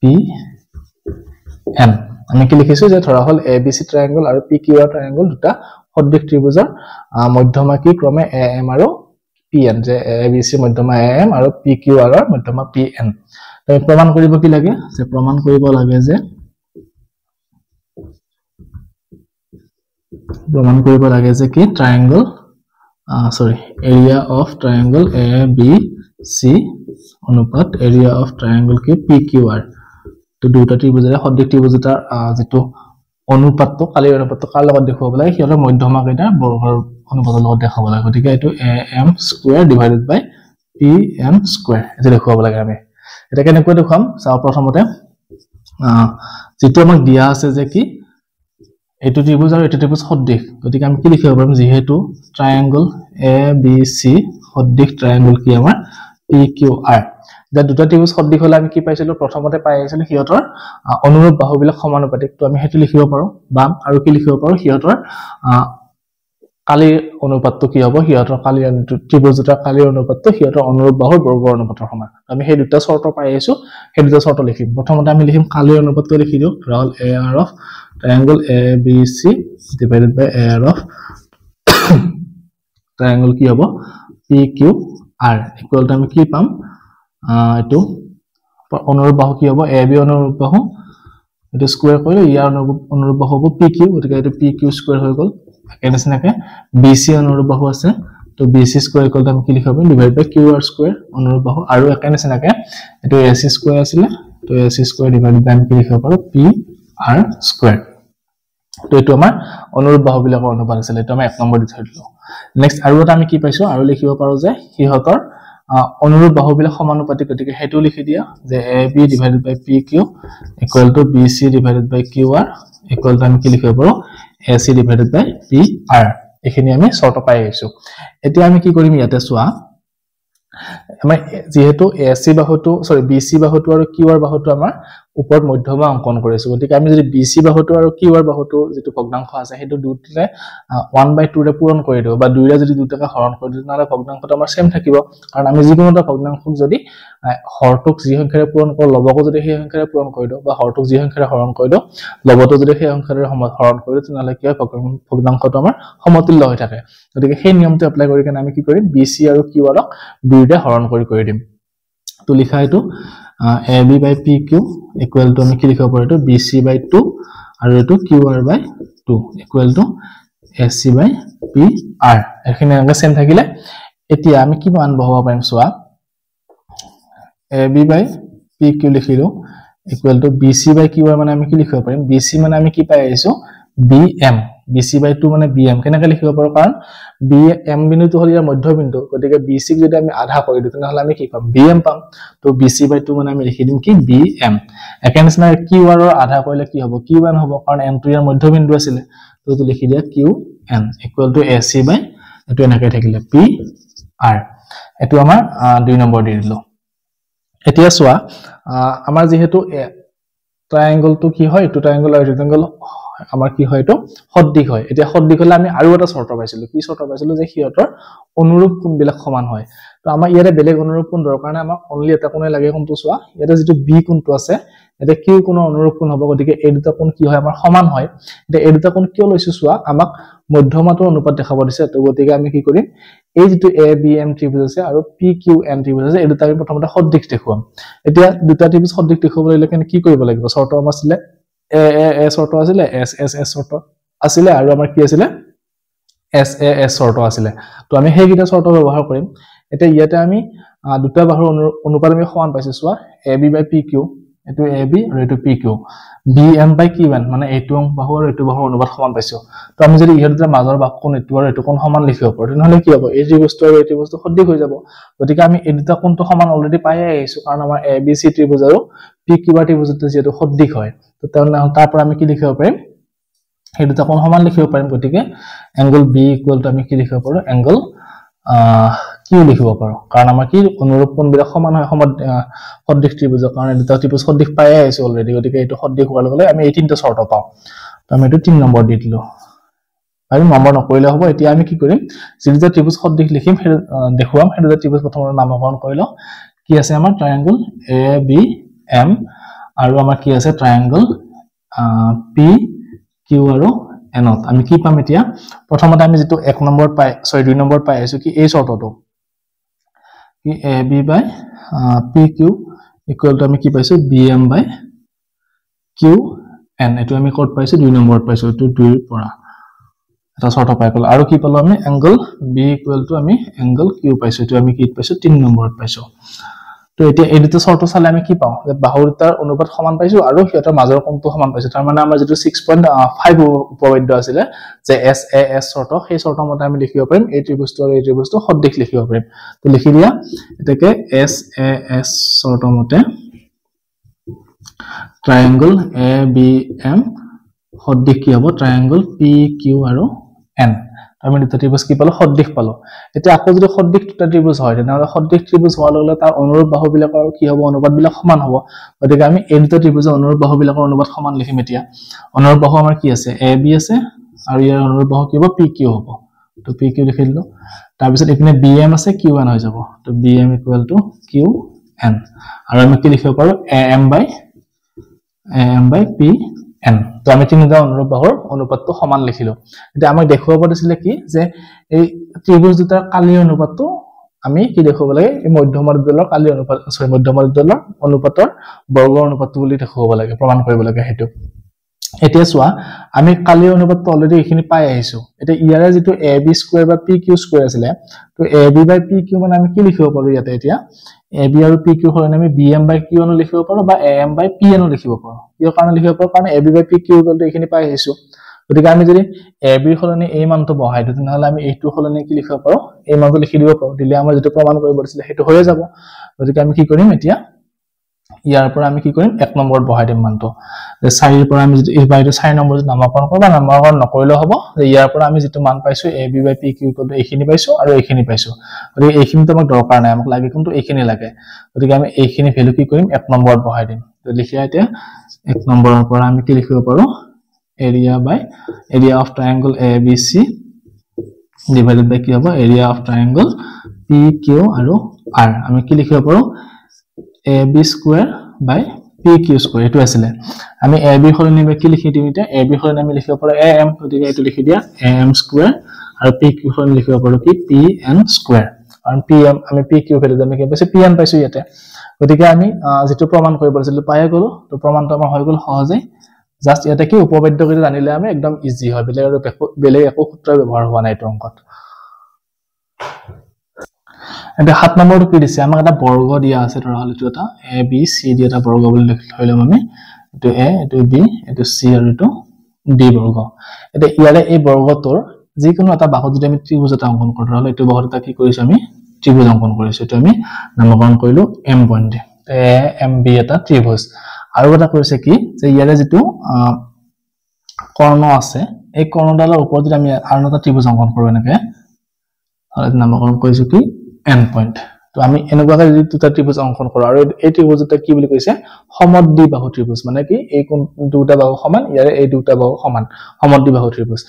PN আমি কি লিখিছো যে ধৰা হল ABC triangle আৰু PQR triangle দুটা সদৃশ ত্ৰিভুজৰ মধ্যমা কি ক্ৰমে AM আৰু PN যে ABC মধ্যমা AM আৰু PQR ৰ মধ্যমা PN তো প্ৰমাণ কৰিব কি লাগে যে প্ৰমাণ কৰিব লাগে যে কি triangle area of triangle ABC অনুপাত area of triangle কি PQR তো দুটা ত্ৰিভুজৰ সদৃশ ত্ৰিভুজৰ যেটো অনুপাতটো কালি অনুপাতটো কাৰ লগত দেখুৱাব লাগে হিয়ৰ মধ্যমা কেইটা বৰ্গৰ অনুপাতৰ লগত দেখাব লাগে গতিকে এটো AM square divided by PN square এটা দেখুৱাব লাগে আমি এটা কেনেকৈ দেখুৱাম চাও প্ৰথমতে যেটো আমাক দিয়া আছে যে কি এটো ত্ৰিভুজ আৰু এটো ত্ৰিভুজ সদৃশ গতিকে আমি কি লিখিব পাৰিম যেহেতু ট্ৰায়াঙ্গল ABC সদৃশ ট্ৰায়াঙ্গল কি আমাৰ PQR যে দুটা ত্ৰিভুজ সদৃশ হলে আমি কি পাইছিলো প্ৰথমতে পাই আহিছিলো হিয়তৰ অনুৰূপ বাহুবিলাক সমানুপাতিক তো আমি হেতু লিখিব পাৰো বা আৰু কি লিখিব পাৰো হিয়তৰ কালি অনুপাতটো কি হ'ব হিয়তৰ কালি ত্ৰিভুজ দুটা কালি অনুপাতটো হিয়তৰ অনুৰূপ বাহুৰ বৰ্গৰ অনুপাতৰ সমান আমি সেই দুটা শৰ্ত পাই আহিছো সেই দুটা শৰ্ত লিখিম প্ৰথমতে আমি লিখিম কালি অনুপাতটো লিখি দিও ৰল AR of triangle ABC divided by AR of triangle কি হ'ব PQR equal to আমি কি পাম এটো অনুৰূপ বাহু কি হ'ব AB অনুৰূপ বাহু এটো স্কয়াৰ কৰিলে ইয়াৰ অনুৰূপ বাহু হ'ব PQ গতিকে এটো PQ স্কয়াৰ হৈ গল একেনিচিনাকে BC অনুৰূপ বাহু আছে তো BC স্কয়াৰ ইকুৱেল টু আমি কি লিখিব ডিভাইড বাই QR স্কয়াৰ অনুৰূপ বাহু আৰু একেনিচিনাকে এটো AC স্কয়াৰ আছিল তো AC স্কয়াৰ ডিভাইড বাই আমি কি লিখিব পাৰো PR স্কয়াৰ তো এটো আমাৰ অনুৰূপ বাহু বিলাকৰ অনুপাত আছিল এটো আমি 1 নম্বৰ দি থৈলো নেক্সট আৰু এটা আমি কি পাইছো আৰু লিখিব পাৰো যে হিহতৰ অনুৰূপ বাহুবিলাক সমানুপাতিক গতিকে হেতু লিখি দিয়া যে AB divided by PQ equal to BC divided by QR equal to আমি কি লিখিব পাৰো AC divided by PR এখিনি আমি শৰ্ত পাই আহিছো এতিয়া আমি কি কৰিম ইয়াতে চোৱা আমাৰ যেহেতু AC বাহুটো BC বাহুটো আৰু QR বাহুটো আমাৰ ওপৰত মধ্যমা অঙ্কন কৰিছো গতিকে আমি যদি BC বাহুটো আৰু QR বাহুটো যেটো ভগ্নাংশ আছে হেতু দুটাৰে 1/2 ৰে পূৰণ কৰি দিও বা দুইৰে যদি দুটাকে হৰণ কৰি দিও তাহলে ভগ্নাংশটো আমাৰ সেম থাকিব কাৰণ আমি যিকোনো এটা ভগ্নাংশক যদি হৰটোক যি সংখ্যাৰে পূৰণ কৰো লবকো যদি সেই সংখ্যাৰে পূৰণ কৰি দিও বা হৰটোক যি সংখ্যাৰে হৰণ কৰি দিও লবটো যদি সেই সংখ্যাৰে হৰণ কৰি দিও তাহলে কি হয় ভগ্নাংশটো আমাৰ সমতুল্য হৈ থাকে গতিকে সেই নিয়মটো এপ্লাই কৰি কেনে আমি কি কৰিম BC আৰু QR ক দুইৰে হৰণ কৰি দিম তো লিখা এটো AB by PQ equal to আমি কি লিখিব পাৰো এটো BC by 2 আৰু এটো QR by 2 equal to AC by PR এখানে আগে সেম থাকিলে এতিয়া আমি কি মান বহাব পাৰিম সোৱা AB by PQ লিখিলো equal to BC by Q মানে আমি কি লিখিব পাৰিম BC মানে আমি কি পাই আহিছো BM BC বাই 2 মানে BM কেনেকৈ লিখিব পাৰো কাৰণ BM বিন্দুটো হ'ল ইয়াৰ মধ্যবিন্দু গতিকে BC ক যদি আমি আধা কৰি দিওঁ তেতিয়াহ'লে আমি কি পাম BM পাম তো BC বাই 2 মানে আমি লিখি দিম কি BM একেনিচিনা QR ৰ আধা কৰিলে কি হ'ব QN হ'ব কাৰণ M টো ইয়াৰ মধ্যবিন্দু আছিল তো এইটো লিখি দিয়া QN ইকুৱেল টু AC বাই এটো এনেকৈ থাকিলে PR এটো আমাৰ 2 নম্বৰ দি দিলো এতিয়া চোৱা আমাৰ যেহেতু ট্ৰায়াঙ্গল টো কি হয় এটো ট্ৰায়াঙ্গল আৰু ৰেক্টেঙ্গল আমাৰ কি হয় এটো সদৃশ হয় এতিয়া সদৃশ হলে আমি আৰু এটা শৰ্ত পাইছিলো কি শৰ্ত পাইছিলো যে হিয়তৰ অনুৰূপ কোণবিলাক সমান হয় তো আমাৰ ইয়াৰে বেলেগ অনুৰূপ কোণ দৰকাৰ কাৰণে আমাক অনলি এটা কোণে লাগে কোণটো চোৱা এটা যেটো বি কোণটো আছে এটা কিউ কোণৰ অনুৰূপ কোণ হ'ব গতিকে এই দুটা কোণ কি হয় আমাৰ সমান হয় এটা এই দুটা কোণ কিয় লৈছো চোৱা আমাক মধ্যমাটোৰ অনুপাত দেখাব দিছে তো গতিকে আমি কি কৰিম এই যেটো ABM ত্ৰিভুজ আছে আৰু PQN ত্ৰিভুজ আছে এই দুটা আমি প্ৰথমতে সদৃশ দেখুৱাম এতিয়া দুটা ত্ৰিভুজ সদৃশ দেখুৱাবলৈ হ'লে কি কৰিব লাগিব শৰ্ত আমাৰ আছিল A শৰ্ত আছিল S শৰ্ত আছিল আৰু আমাৰ কি আছিল S শৰ্ত আছিল তো আমি সেই কিটা শৰ্ত ব্যৱহাৰ কৰিম এতিয়া ইয়াতে আমি দুটা বাহুৰ অনুপাত আমি সমান পাইছো চোৱা AB বাই PQ এটো AB আৰু এটো PQ BM বাই QN মানে এইটো বাহু আৰু এটো বাহুৰ অনুপাত সমান পাইছো তো আমি যদি ইহৰ দুটা মাজৰ বাহু কোণ এটো আৰু এটো কোণ সমান লিখিব পাৰো তেনেহলে কি হ'ব এই ত্ৰিভুজটো আৰু এই ত্ৰিভুজটো সদৃশ হৈ যাব গতিকে আমি এই দুটা কোণটো সমান অলৰেডি পাই আহিছো কাৰণ আমাৰ ABC ত্ৰিভুজ আৰু PQ ত্ৰিভুজটো যেটো সদৃশ হয় তো তাৰ পৰা আমি কি লিখিব পাৰিম এই দুটা কোণ সমান লিখিব পাৰিম গতিকে এংগল B ইকুৱেল টু আমি কি লিখিব পাৰো এংগল কি লিখিব পাৰো কাৰণ আমাৰ কি অনুৰূপ কোণবিলাক সমান হয় সদৃশ ত্ৰিভুজৰ কাৰণে দুটা ত্ৰিভুজ সদৃশ পাই আহিছো অলৰেডি গতিকে এটো সদৃশ হোৱাৰ লগে আমি এই তিনটা শৰ্ত পাও তো আমি এটো 3 নম্বৰ দি দিলো আৰু নম্বৰ নকৰিলে হ'ব এতিয়া আমি কি কৰিম যিটা ত্ৰিভুজ সদৃশ লিখিম দেখুৱাম হেটো ত্ৰিভুজ প্ৰথমে নামকৰণ কৰিলো কি আছে আমাৰ ট্ৰায়াঙ্গল ABM আৰু আমাৰ কি আছে ট্ৰায়াঙ্গল PQ আৰু N আমি কি পাম এতিয়া প্ৰথমতে আমি যেটো 1 নম্বৰ পাই 2 নম্বৰ পাই আছো কি এই শৰ্তটো কি AB by PQ equal to আমি কি পাইছো BM বাই QN এটো আমি ক'ত পাইছো 2 নম্বৰত পাইছো এটো 2 ৰ পৰা এটা শৰ্ত পাই গল আৰু কি পালো আমি এংগল B ইকুৱেল টু আমি এংগল Q পাইছো এটো আমি কি পাইছো 3 নম্বৰত পাইছো তো এতিয়া এই দুটা শৰ্ত চালে আমি কি পাও যে বাহুৰ দুটাৰ অনুপাত সমান পাইছো আৰু হিয়তৰ মাজৰ কোণটো সমান পাইছো তাৰ মানে আমাৰ যেটো 6.5 উপপাদ্য আছিল যে SAS শৰ্ত সেই শৰ্তৰ মতে আমি লিখিব পাৰিম এই ত্ৰিভুজটো আৰু এই ত্ৰিভুজটো সদৃশ লিখিব পাৰিম তো লিখি দিয়া এটাকে SAS শৰ্তৰ মতে ট্ৰায়াঙ্গল ABM সদৃশ কি হ'ব ট্ৰায়াঙ্গল PQ আৰু N আমি দুটা ত্ৰিভুজ কি পালো সদৃশ পালো এতিয়া আকৌ যদি সদৃশ দুটা ত্ৰিভুজ হয় তেনে সদৃশ ত্ৰিভুজ হোৱাৰ লগে তাৰ অনুৰূপ বাহুবিলাকৰ কি হ'ব অনুপাতবিলাক সমান হ'ব গতিকে আমি এই দুটা ত্ৰিভুজৰ অনুৰূপ বাহুবিলাকৰ অনুপাত সমান লিখিম এতিয়া অনুৰূপ বাহু আমাৰ কি আছে AB আছে আৰু ইয়াৰ অনুৰূপ বাহু কি হ'ব PQ হ'ব তো PQ লিখি দিলো তাৰ পিছত এপিনে BM আছে QN হৈ যাব তো BM ইকুৱেল টু QN আৰু আমি কি লিখিব পাৰো AM বাই PN তো আমি তিনিটা অনুৰূপ বাহুৰ অনুপাতটো সমান লিখিলো এতিয়া আমাক দেখুৱাব দিছিলে কি যে এই ত্ৰিভুজ দুটাৰ কালীয় অনুপাতটো আমি কি দেখুৱাব লাগে এই মধ্যমদ্বলৰ কালীয় অনুপাত মধ্যমদ্বলৰ অনুপাতৰ বৰ্গ অনুপাতটো বুলি দেখুৱাব লাগে প্ৰমাণ কৰিব লাগে হেতু এতিয়া চোৱা আমি কালীয় অনুপাতটো অলৰেডি এখিনি পাই আহিছো এতিয়া ইয়াৰে যেটো AB স্কয়াৰ বা PQ স্কয়াৰ আছিল তো AB বাই PQ মানে আমি কি লিখিব পাৰো ইয়াতে এতিয়া AB আৰু PQ হৰনে আমি BM বাই QN লিখিব পাৰো বা AM বাই PN লিখিব পাৰো কিয় কাৰণ লিখিব পাৰো কাৰণ AB বাই PQ গলটো এখিনি পাই আহিছো গতিকে আমি যদি AB ৰ হলনে এই মানটো বহাই দিও তেনহলে আমি এইটো হলনে কি লিখিব পাৰো এই মানটো লিখি দিব পাৰো দিলে আমাৰ যেটো প্ৰমাণ কৰিব দিছিল হেতু হৈ যাব গতিকে আমি কি কৰিম এতিয়া ইয়াৰ পৰা আমি কি কৰিম 1 নম্বৰত বহাই দিম মানটো যে 4 ৰ পৰা আমি যদি এই বাইটো 4 নম্বৰত নামকৰণ কৰবা নামকৰণ নকৰিলে হ'ব যে ইয়াৰ পৰা আমি যেটো মান পাইছো AB বাই PQ কত এইখিনি পাইছো আৰু এইখিনি পাইছো গতিকে এইখিনি তো আমাক দৰকাৰ নাই আমাক লাগে কিন্তু এইখিনি লাগে গতিকে আমি এইখিনি ভ্যালু কি কৰিম 1 নম্বৰত বহাই দিম তো লিখিয়া এতিয়া 1 নম্বৰৰ পৰা আমি কি লিখিব পাৰো area of triangle ABC divided by কি হ'ব area of triangle PQ আৰু R আমি কি লিখিব পাৰো AB square by PQ square এটো আছিল আমি AB হলনি বা কি লিখি দিম এটা AB হলনি আমি লিখিব পাৰো AM গতিকে এটো লিখি দিয়া AM square আৰু PQ হলনি লিখিব পাৰো কি PN square আৰু PM আমি PQ ভ্যালু আমি কি পাইছো PN পাইছো ইয়াতে গতিকে আমি যেটো প্ৰমাণ কৰিব আছিল পাই গলো তো প্ৰমাণটো আমাৰ হৈ গল সহজে জাস্ট ইয়াতে কি উপপাদ্য কৰি জানিলে আমি একদম ইজি হয় বেলেগ একো সূত্ৰ ব্যৱহাৰ হোৱা নাই এইটো অংকত এটা 7 নম্বৰটো কি দিছে আমাক এটা বৰ্গ দিয়া আছে ধৰা হল এটো এটা a b c d এটা বৰ্গ বুলি লিখিলম আমি এটো a এটো b এটো c আৰু এটো d বৰ্গ এটা ইয়াৰে এই বৰ্গটোৰ যিকোনো এটা বাহু যদি আমি ত্ৰিভুজ এটা অঙ্কন কৰো হল এটো বাহুৰ এটা কি কৰিছো আমি ত্ৰিভুজ অঙ্কন কৰিছো এটো আমি নামকৰণ কৰিলো m point a m b এটা ত্ৰিভুজ আৰু এটা কৰিছে কি যে ইয়াৰে যেটো কৰ্ণ আছে এই কৰ্ণডালৰ ওপৰত যদি আমি আৰু এটা ত্ৰিভুজ অঙ্কন কৰো এনেকে আৰু নামকৰণ কৰিছো কি n পইণ্ট তো আমি এনেকুৱাকে যদি দুটা ত্ৰিভুজ অঙ্কন কৰো আৰু এই ত্ৰিভুজটা কি বুলি কৈছে সমদ্বিবাহু ত্ৰিভুজ মানে কি এই কোন দুটা বাহু সমান ইয়াৰে এই দুটা বাহু সমান সমদ্বিবাহু ত্ৰিভুজ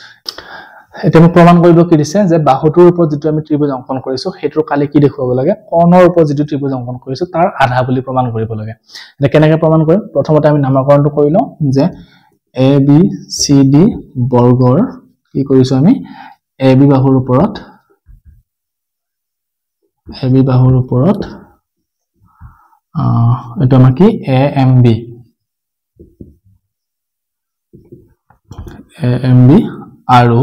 এটা আমি প্ৰমাণ কৰিব কি দিছে যে বাহুটোৰ ওপৰত যেটো আমি ত্ৰিভুজ অঙ্কন কৰিছো হেতৰ কালি কি দেখুৱাব লাগে কৰ্ণৰ ওপৰত যেটো ত্ৰিভুজ অঙ্কন কৰিছো তাৰ আধা বুলি প্ৰমাণ কৰিব লাগে এটা কেনেকৈ প্ৰমাণ কৰিম প্ৰথমতে আমি নামকৰণটো কৰিলো যে a b c d বৰ্গৰ কি কৰিছো আমি a b বাহুৰ ওপৰত এটা আমাৰ কি AMB আৰু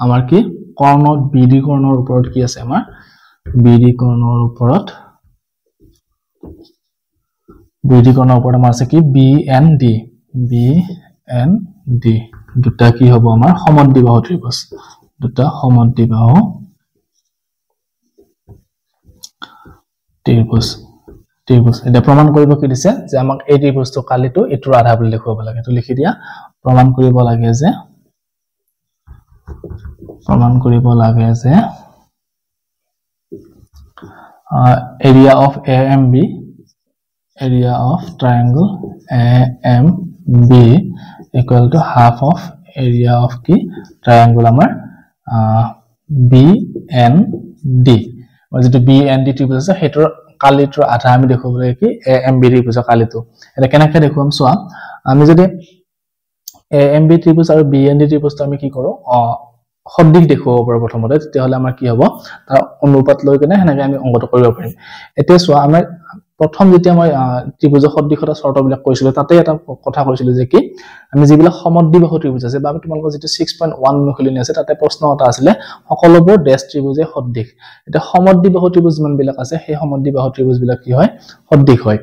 আমাৰ কি কৰ্ণ BD কৰ্ণৰ ওপৰত কি আছে আমাৰ BD কৰ্ণৰ ওপৰত আমাৰ আছে কি BND দুটা কি হ'ব আমাৰ সমদ্বিবাহু ত্ৰিভুজ দুটা সমদ্বিবাহু ত্ৰিভুজ এটা প্ৰমাণ কৰিব কি দিছে যে আমাক এই ত্ৰিভুজটো কালিটো এটোৰ আধা বুলি লিখব লাগে তো লিখি দিয়া প্ৰমাণ কৰিব লাগে যে area of AMB area of triangle AMB equal to half of area of কি triangle আমাৰ BND যেটো BND ত্ৰিভুজ আছে হেতৰ কালিটোৰ আধা আমি দেখব লাগে কি AMB ত্ৰিভুজ কালিটো এটা কেনেকৈ দেখুৱাম চোৱা আমি যদি AMB ত্ৰিভুজ আৰু BND ত্ৰিভুজটো আমি কি কৰো সদিশ দেখুৱাব পাৰো প্ৰথমতে তেতিয়া হলে আমাৰ কি হ'ব তাৰ অনুপাত লৈ কেনে হেনেকৈ আমি অংকটো কৰিব পাৰিম এতিয়া চোৱা আমাৰ প্ৰথম যেতিয়া মই ত্ৰিভুজ সদিশটা শৰ্তবিলাক কৈছিলো তাতে এটা কথা কৈছিলো যে কি আমি যিবিলাক সমদ্বিবাহু ত্ৰিভুজ আছে বা তোমালোকৰ যেটো 6.1 অনুশীলনী আছে তাতে প্ৰশ্ন এটা আছিল সকলোবোৰ ডেশ ত্ৰিভুজে সদিশ এটা সমদ্বিবাহু ত্ৰিভুজ মান বিলাক আছে সেই সমদ্বিবাহু ত্ৰিভুজ বিলাক কি হয় সদিশ হয়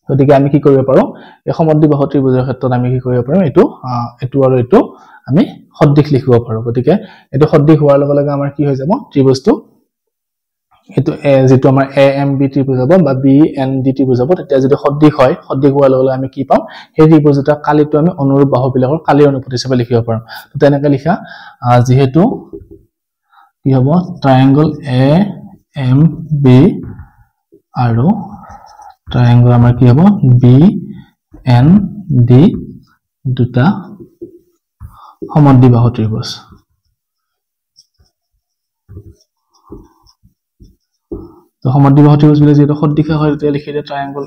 গতিকে আমি কি কৰিব পাৰো এই সমদ্বিবাহু ত্ৰিভুজৰ ক্ষেত্ৰত আমি কি কৰিব পাৰো এটো আৰু এটো আমি সদিশ লিখিব পাৰো গতিকে এটো সদিশ হোৱাৰ লগে লগে আমাৰ কি হৈ যাব ত্ৰিভুজটো এটো যেটো আমাৰ AMB ত্ৰিভুজ হ'ব বা BND ত্ৰিভুজ হ'ব তেতিয়া যদি সদিশ হয় সদিশ হোৱাৰ লগে লগে আমি কি পাম সেই ত্ৰিভুজটা কালিটো আমি অনুৰূপ বাহু বিলাকৰ কালিৰ অনুপাত হিচাপে লিখিব পাৰো তো তেনেকৈ লিখা যেহেতু কি হ'ব ট্ৰায়াঙ্গল AMB আৰু ট্ৰায়াঙ্গল আমাৰ কি হ'ব BND দুটা সমদ্বিবাহু ত্ৰিভুজ তো সমদ্বিবাহু ত্ৰিভুজ বিলে যেটো সদিশ হয় তেতিয়া লিখি দিয়া ট্ৰায়াঙ্গল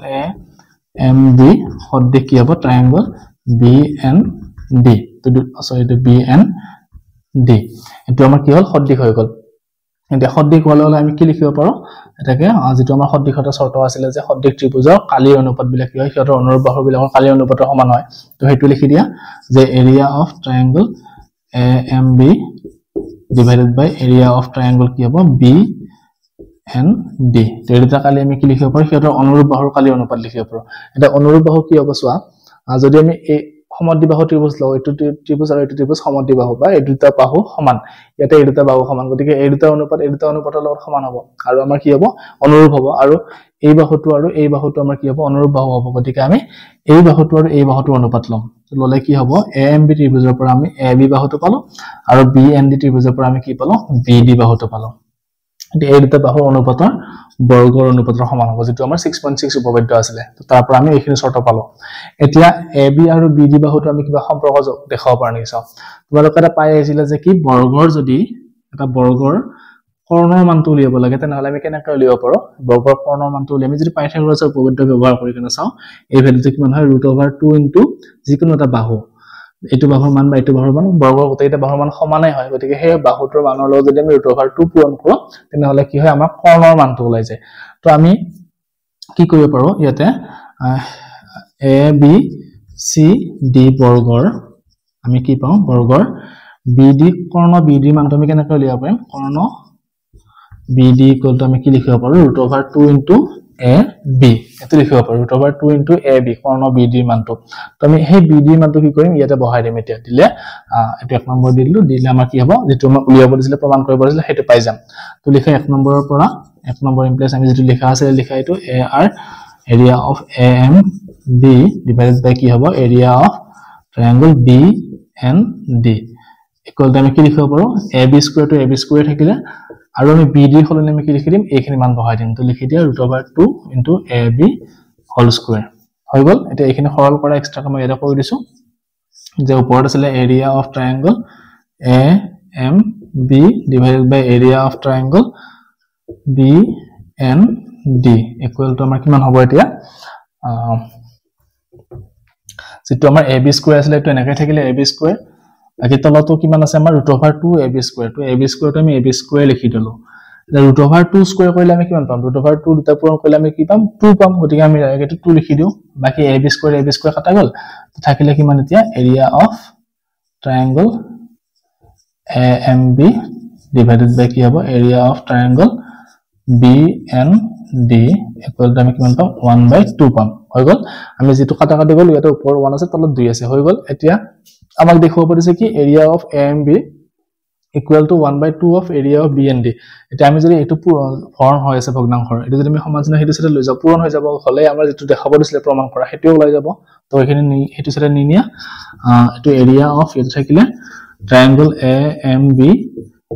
AMB সদিশ কি হ'ব ট্ৰায়াঙ্গল BND তো সৰি এটো BND এটো আমাৰ কি হল সদিশ হৈ গল এতিয়া সদিশ হোৱাৰ লগে আমি কি লিখিব পাৰো এটাকে যেটো আমাৰ সদিশটা শৰ্ত আছিল যে সদিশ ত্ৰিভুজৰ কালিৰ অনুপাত বিলাক কি হয় সিহঁতৰ অনুৰূপ বাহু বিলাকৰ কালিৰ অনুপাতৰ সমান হয় তো হেতু লিখি দিয়া যে area of triangle AMB divided by area of triangle কি হ'ব BND তো এটা কালি আমি কি লিখিব পাৰো সিহঁতৰ অনুৰূপ বাহুৰ কালি অনুপাত লিখিব পাৰো এটা অনুৰূপ বাহু কি হ'ব চোৱা যদি আমি এই সমদ্বিবাহু ত্ৰিভুজ লও এটো ত্ৰিভুজ আৰু এটো ত্ৰিভুজ সমদ্বিবাহু বা এই দুটা বাহু সমান ইয়াতে এই দুটা বাহু সমান গতিকে এই দুটা অনুপাতৰ লগত সমান হ'ব আৰু আমাৰ কি হ'ব অনুৰূপ হ'ব আৰু এই বাহুটো আৰু এই বাহুটো আমাৰ কি হ'ব অনুৰূপ বাহু হ'ব গতিকে আমি এই বাহুটো আৰু এই বাহুটো অনুপাত লম ললে কি হ'ব AMB ত্ৰিভুজৰ পৰা আমি AB বাহুটো পালো আৰু BND ত্ৰিভুজৰ পৰা আমি কি পালো BD বাহুটো পালো এই দুটা বাহুৰ অনুপাতৰ বৰ্গৰ অনুপাতৰ সমান হ'ব যেটো আমাৰ 6.6 উপপাদ্য আছিল তো তাৰ পৰা আমি এইখিনি শৰ্ত পালো এতিয়া AB আৰু BD বাহুটো আমি কিবা সম্পৰ্ক দেখাব পাৰো নেকি চাও তোমালোকে এটা পাই আহিছিল যে কি বৰ্গৰ যদি এটা বৰ্গৰ কৰ্ণৰ মানটো উলিয়াব লাগে তেনেহলে আমি কেনেকৈ উলিয়াব পাৰো বৰ্গৰ কৰ্ণৰ মানটো উলিয়াই আমি যদি পাইথাগোৰাছৰ উপপাদ্য ব্যৱহাৰ কৰি কেনে চাও এই ভ্যালুটো কিমান হয় √2 যিকোনো এটা বাহু এটো বাহুৰ মান বা এটো বাহুৰ মান বৰ্গৰ গোটেইটা বাহুৰ মান সমানেই হয় গতিকে সেই বাহুটোৰ মানৰ লগত যদি আমি √2 পূৰণ কৰো তেনেহলে কি হয় আমাৰ কৰ্ণৰ মানটো ওলাই যায় তো আমি কি কৰিব পাৰো ইয়াতে ABCD বৰ্গৰ আমি কি পাও বৰ্গৰ BD কৰ্ণ BD মানটো আমি কেনেকৈ উলিয়াব পাৰিম কৰ্ণ BD equal to আমি কি লিখিব পাৰো √2 into AB এটো লিখিব পাৰো √2 into AB কৰ্ণ BD মানটো তো আমি সেই BD মানটো কি কৰিম ইয়াতে বহাই দিম এতিয়া দিলে এটো এক নম্বৰ দিলে আমাৰ কি হ'ব যেটো মই উলিয়াব দিছিলে প্ৰমাণ কৰিব দিছিলে হেতু পাই যাম তো লিখা এক নম্বৰৰ পৰা এক নম্বৰ ইমপ্লেস আমি যেটো লিখা আছে লিখা এটো AR area of AMB divided by কি হ'ব area of triangle BND equal to আমি কি লিখিব পাৰো AB square to AB square থাকিলে আৰু আমি BD হলনে আমি কি লিখি দিম এইখিনি মান বহাই দিম তো লিখি দিয়া √2 into AB whole square হৈ গল এটা এইখিনি সৰল কৰা এক্সট্ৰা কাম এটা কৰি দিছো যে ওপৰত আছিল area of triangle AMB divided by area of triangle BND equal to আমাৰ কিমান হ'ব এতিয়া যেটো আমাৰ AB square আছিল এটো এনেকৈ থাকিলে AB square বাকি তলতো কিমান আছে আমাৰ √2 AB square তো AB square তো আমি AB square লিখি দিলো √2 স্কয়ার কৰিলে আমি কিমান পাম √2 দুটা পূৰণ কৰিলে আমি কি পাম 2 পাম গতিকে আমি এটো 2 লিখি দিও বাকি AB square কাটা গল তো থাকিলে কিমান এতিয়া area of ট্ৰায়াঙ্গল AMB divided by কি হ'ব area of ট্ৰায়াঙ্গল BND equal to আমি কিমান পাম 1/2 পাম হৈ গল আমি যেটো কাটা কাটি গল ইয়াতে ওপৰ 1 আছে তলত 2 আছে হৈ গল এতিয়া আমাক দেখাব পৰিছে কি area of AMB equal to 1/2 of area of BND এটা আমি যদি এটো ফৰ্ম হৈ আছে ভগ্নাংশৰ এটো যদি আমি সমাধান হেতু সেটা লৈ যাব পূৰণ হৈ যাব হলে আমৰা যেটো দেখাব দিছিলে প্ৰমাণ কৰা হেতু ওলাই যাব তো এখানে হেতু সেটা নিনিয়া এটো এৰিয়া অফ এটো থাকিলে triangle AMB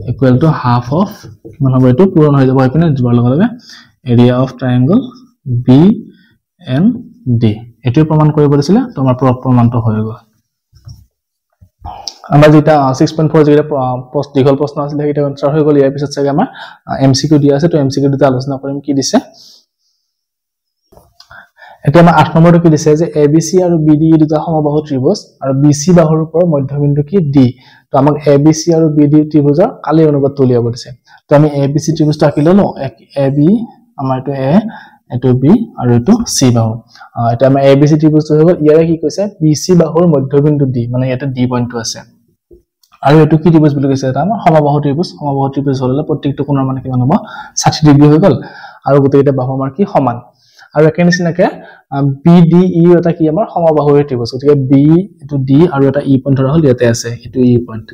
equal to half of কিমান হ'ব এটো পূৰণ হৈ যাব এখানে যোৱাৰ লগে লগে এৰিয়া অফ triangle BND এটো প্ৰমাণ কৰিব দিছিলে তো আমাৰ প্ৰমাণটো হৈ গল আমাৰ যেটা 6.4 যেটা পোস্ট দীঘল প্ৰশ্ন আছিল এটা আনসাৰ হৈ গল ইয়াৰ পিছত চাগে আমাৰ MCQ দিয়া আছে তো MCQ দুটা আলোচনা কৰিম কি দিছে এটা আমাৰ 8 নম্বৰটো কি দিছে যে ABC আৰু BD দুটা সমবাহু ত্ৰিভুজ আৰু BC বাহুৰ ওপৰ মধ্যবিন্দু কি D তো আমাক ABC আৰু BD ত্ৰিভুজৰ কালি অনুপাত উলিয়াব দিছে তো আমি ABC ত্ৰিভুজটো আঁকি ললো AB আমাৰ এটো A এটো B আৰু এটো C বাহু এটা আমাৰ ABC ত্ৰিভুজটো হৈ গল ইয়াৰে কি কৈছে BC বাহুৰ মধ্যবিন্দু D মানে ইয়াতে D পইণ্টটো আছে আৰু এটো কি ত্ৰিভুজ বুলি কৈছে এটা আমাৰ সমবাহু ত্ৰিভুজ হলে প্ৰত্যেকটো কোণৰ মানে কিমান হ'ব 60 ডিগ্ৰী হৈ গল আৰু গোটেইটা বাহু আমাৰ কি সমান আৰু একে নিচিনাকে BDE এটা কি আমাৰ সমবাহু ত্ৰিভুজ গতিকে B এটো D আৰু এটা E পইণ্ট ধৰা হল ইয়াতে আছে এটো E পইণ্ট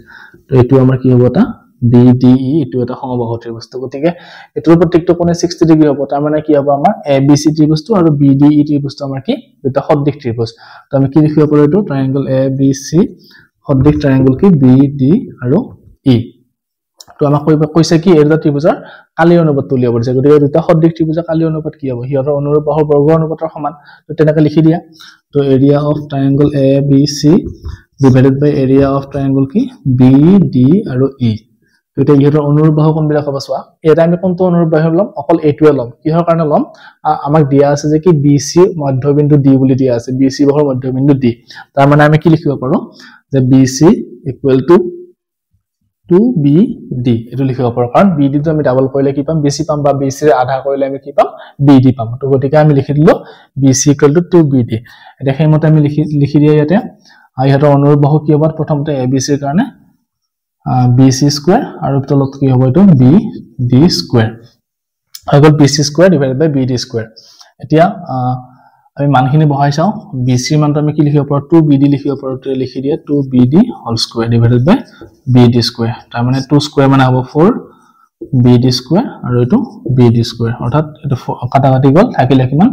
তো এটো আমাৰ কি হ'ব এটা BDE এটো এটা সমবাহু ত্ৰিভুজ গতিকে এটোৰ প্ৰত্যেকটো কোণে 60 ডিগ্ৰী হ'ব তাৰ মানে কি হ'ব আমাৰ ABC ত্ৰিভুজটো আৰু BDE ত্ৰিভুজটো আমাৰ কি দুটা সদৃশ ত্ৰিভুজ তো আমি কি লিখিব পাৰো এটো ট্ৰায়াঙ্গল ABC সদৃশ ট্ৰায়াঙ্গল কি BD আৰু E তো আমাক কৈছে কি এই দুটা ত্ৰিভুজৰ কালি অনুপাত উলিয়াব দিছে গতিকে দুটা সদৃশ ত্ৰিভুজৰ কালি অনুপাত কি হ'ব হিয়ৰ অনুৰূপ বাহুৰ বৰ্গ অনুপাতৰ সমান তো তেনেকৈ লিখি দিয়া তো area of ট্ৰায়াঙ্গল ABC divided by area of triangle কি BD আৰু E তো এটা হিয়ৰ অনুৰূপ বাহু কোনবিলাক হ'ব চোৱা এটা আমি কোনটো অনুৰূপ বাহু লম অকল এটোৱে লম কিহৰ কাৰণে লম আমাক দিয়া আছে যে কি BC মধ্যবিন্দু D বুলি দিয়া আছে BC বাহুৰ মধ্যবিন্দু D তাৰ মানে আমি কি লিখিব পাৰো যে BC equal to 2BD এটো লিখিব পাৰো কাৰণ BD টো আমি ডাবল কৰিলে কি পাম BC পাম বা BC ৰ আধা কৰিলে আমি কি পাম BD পাম তো গতিকে আমি লিখি দিলো BC equal to 2BD এটা সেইমতে আমি লিখি দিয়া ইয়াতে ইহতৰ অনুৰূপ বাহু কি হ'ব প্ৰথমতে ABC ৰ কাৰণে BC স্কয়াৰ আৰু তলত কি হ'ব এটো BD স্কয়াৰ হৈ গল BC square divided by BD square এতিয়া আমি মানখিনি বহাই চাও BC মানটো আমি কি লিখিব পাৰো 2BD লিখিব পাৰো তো লিখি দিয়া 2BD whole square divided by BD square তাৰ মানে 2 স্কয়াৰ মানে হ'ব 4BD স্কয়াৰ আৰু এটো BD স্কয়াৰ অৰ্থাৎ এটো কাটা কাটি গল থাকিলে কিমান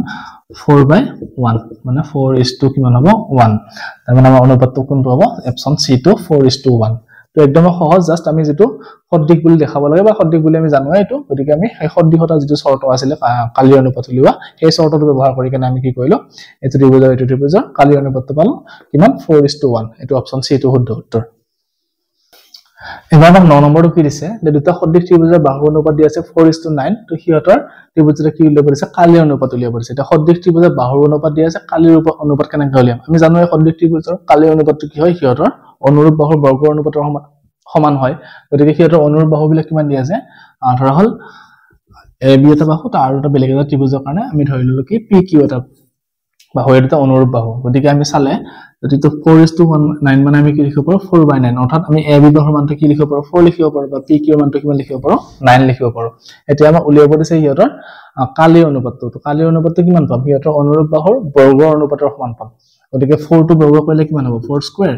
4/1 মানে 4:2 কিমান হ'ব 1 তাৰ মানে আমাৰ অনুপাতটো কোনটো হ'ব অপচন C টো 4:1 তো একদম সহজ জাস্ট আমি যেটো সদৃশ বুলি দেখাব লাগে বা সদৃশ বুলি আমি জানো এটো গতিকে আমি এই সদৃশতা যেটো শৰ্ত আছিল কালি অনুপাত উলিওৱা এই শৰ্তটো ব্যৱহাৰ কৰি কেনে আমি কি কৰিলো এটো ত্ৰিভুজৰ কালি অনুপাতটো পালো কিমান 4:1 এটো অপচন C টো শুদ্ধ উত্তৰ এবাৰ 9 নম্বৰটো কি দিছে যে দুটা সদৃশ ত্ৰিভুজৰ বাহু অনুপাত দি আছে 4:9 তো হিয়তৰ ত্ৰিভুজৰ কি উলিয়াব দিছে কালি অনুপাত উলিয়াব দিছে এটা সদৃশ ত্ৰিভুজৰ বাহু অনুপাত দি আছে কালি অনুপাত কেনেকৈ উলিয়াম আমি জানো এই সদৃশ ত্ৰিভুজৰ কালি অনুপাতটো কি হয় হিয়তৰ অনুৰূপ বাহুৰ বৰ্গ অনুপাতৰ সমান হয় গতিকে হিয়তৰ অনুৰূপ বাহু বিলাক কিমান দি আছে ধৰা হল AB এটা বাহু আৰু এটা বেলেগ এটা ত্ৰিভুজৰ কাৰণে আমি ধৰি ললো কি PQ এটা বাহু এই দুটা অনুৰূপ বাহু গতিকে আমি চালে যদি তো 4:9 মানে আমি কি লিখিব পাৰো 4/9 অৰ্থাৎ আমি a b বাহুৰ মানটো কি লিখিব পাৰো 4 লিখিব পাৰো বা p q ৰ মানটো কিমান লিখিব পাৰো 9 লিখিব পাৰো এতিয়া আমাৰ উলিয়াব দিছে ইহঁতৰ কালি অনুপাতটো তো কালি অনুপাতটো কিমান পাম ইহঁতৰ অনুৰূপ বাহুৰ বৰ্গৰ অনুপাতৰ সমান পাম গতিকে 4 টো বৰ্গ কৰিলে কিমান হ'ব 4 স্কয়াৰ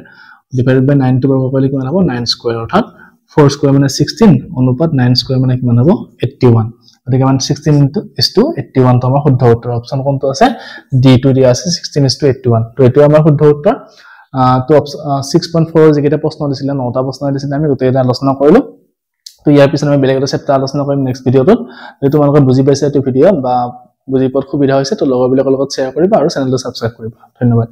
ডিভাইডেড বাই 9 টো বৰ্গ কৰিলে কিমান হ'ব 9 স্কয়াৰ অৰ্থাৎ 4 স্কয়াৰ মানে 16 অনুপাত 9 স্কয়াৰ মানে কিমান হ'ব 81 গতিকে মানে 16:81 তো আমাৰ শুদ্ধ উত্তৰ অপচন কোনটো আছে ডি টু দিয়া আছে 16:81 তো এটো আমাৰ শুদ্ধ উত্তৰ তো 6.4 যেকেটা প্ৰশ্ন দিছিল 9টা প্ৰশ্ন দিছিল আমি গোটেইটা আলোচনা কৰিলো তো ইয়াৰ পিছত আমি বেলেগ এটা চেপ্টাৰ আলোচনা কৰিম নেক্সট ভিডিঅটোত যদি তোমালোকে বুজি পাইছা এই ভিডিঅ বা বুজি পোৱাত সুবিধা হৈছে তো লগৰবিলাকৰ লগত শ্বেয়াৰ কৰিবা আৰু চেনেলটো সাবস্ক্ৰাইব কৰিবা ধন্যবাদ